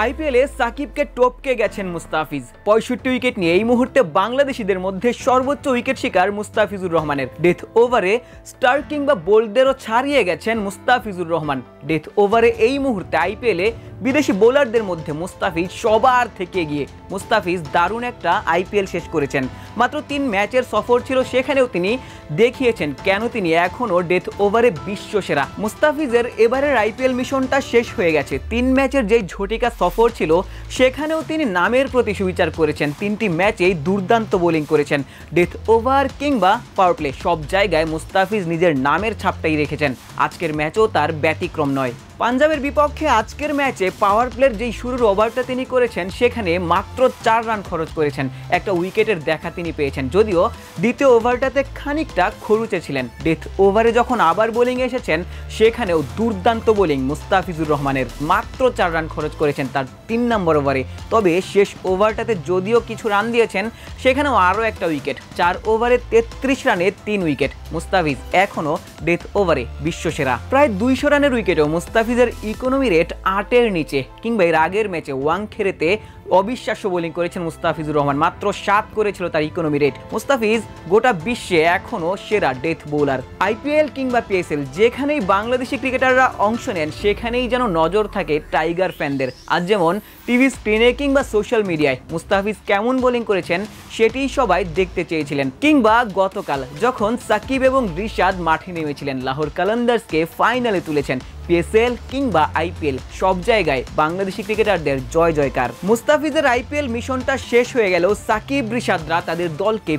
আইপিএলে সাকিবকে টপকে গেছেন মুস্তাফিজ। 65 উইকেট নিয়ে এই মুহূর্তে বাংলাদেশিদের মধ্যে সর্বোচ্চ উইকেট শিকার মুস্তাফিজুর রহমানের। ডেথ ওভারে স্টার কিংবা বোল্ডদেরও ছাড়িয়ে গেছেন মুস্তাফিজুর রহমান। ডেথ ওভারে এই মুহূর্তে আইপিএলে বিদেশি বোলারদের মধ্যে মুস্তাফিজ সবার থেকে এগিয়ে। মুস্তাফিজ দারুণ একটা আইপিএল শেষ করেছেন। মাত্র 3 ম্যাচের সফর ছিল, সেখানেও তিনি দেখিয়েছেন কেন তিনি এখনও ডেথ ওভারে বিশ্বসেরা। মুস্তাফিজের এবারের আইপিএল মিশনটা শেষ হয়ে গেছে। 3 ম্যাচের যেই ঝটিকা সফর ছিল সেখানেও তিনি নামের প্রতি সুবিচার করেছেন। 3টি ম্যাচেই দুর্দান্ত বোলিং করেছেন। ডেথ ওভার কিংবা পাওয়ার প্লে সব জায়গায় মুস্তাফিজ নিজের নামের ছাপটাই রেখেছেন। আজকের ম্যাচও তার ব্যতিক্রম নয়। পাঞ্জাবের বিপক্ষে আজকের ম্যাচে পাওয়ার প্লের যেই শুরুর ওভারটা তিনি করেছেন সেখানে মাত্র 4 রান খরচ করেছেন। একটা উইকেটের দেখা তিনি পেয়েছেন, যদিও দ্বিতীয় ওভারটাতে খানিকটা খরুচে ছিলেন। ডেথ ওভারে যখন আবার বোলিং এসেছেন সেখানেও দুর্দান্ত বোলিং মুস্তাফিজুর রহমানের। মাত্র 4 রান খরচ করেছেন তার 3 নম্বর ওভারে। তবে শেষ ওভারটাতে যদিও কিছু রান দিয়েছেন, সেখানেও আরও একটা উইকেট। 4 ওভারে 33 রানে 3 উইকেট। মুস্তাফিজ এখনও ডেথ ওভারে বিশ্বসেরা। প্রায় 200 রানের উইকেটেও মুস্তাফিজের ইকোনমি রেট 8-এর নিচে। কিংবা এর আগের ম্যাচে ওয়াংখেড়েতে অবিশ্বাস্য বোলিং করেছেন মুস্তাফিজুর রহমান। মাত্র 7 করেছিল তার ইকোনমি রেট। মুস্তাফিজ গোটা বিশ্বে এখনও সেরা ডেথ বোলার। আইপিএল কিংবা পিএসএল যেখানেই বাংলাদেশি ক্রিকেটাররা অংশ নেন সেখানেই যেন নজর থাকে টাইগার ফ্যানদের। আজ যেমন টিভি স্ক্রিনে কিংবা সোশ্যাল মিডিয়ায় মুস্তাফিজ কেমন বোলিং করেছেন সেটিই সবাই দেখতে চেয়েছিলেন। কিংবা গতকাল যখন সাকিব এবং রিশাদ মাঠে নেমেছিলেন, লাহোর কালান্দার্সকে ফাইনালে তুলেছেন। পিএসএল কিংবা আইপিএল সব জায়গায় বাংলাদেশি ক্রিকেটারদের জয় জয়কার। মুস্তাফিজের আইপিএল মিশনটা শেষ হয়ে গেল, সাকিব রিশাদরা তাদের দলকে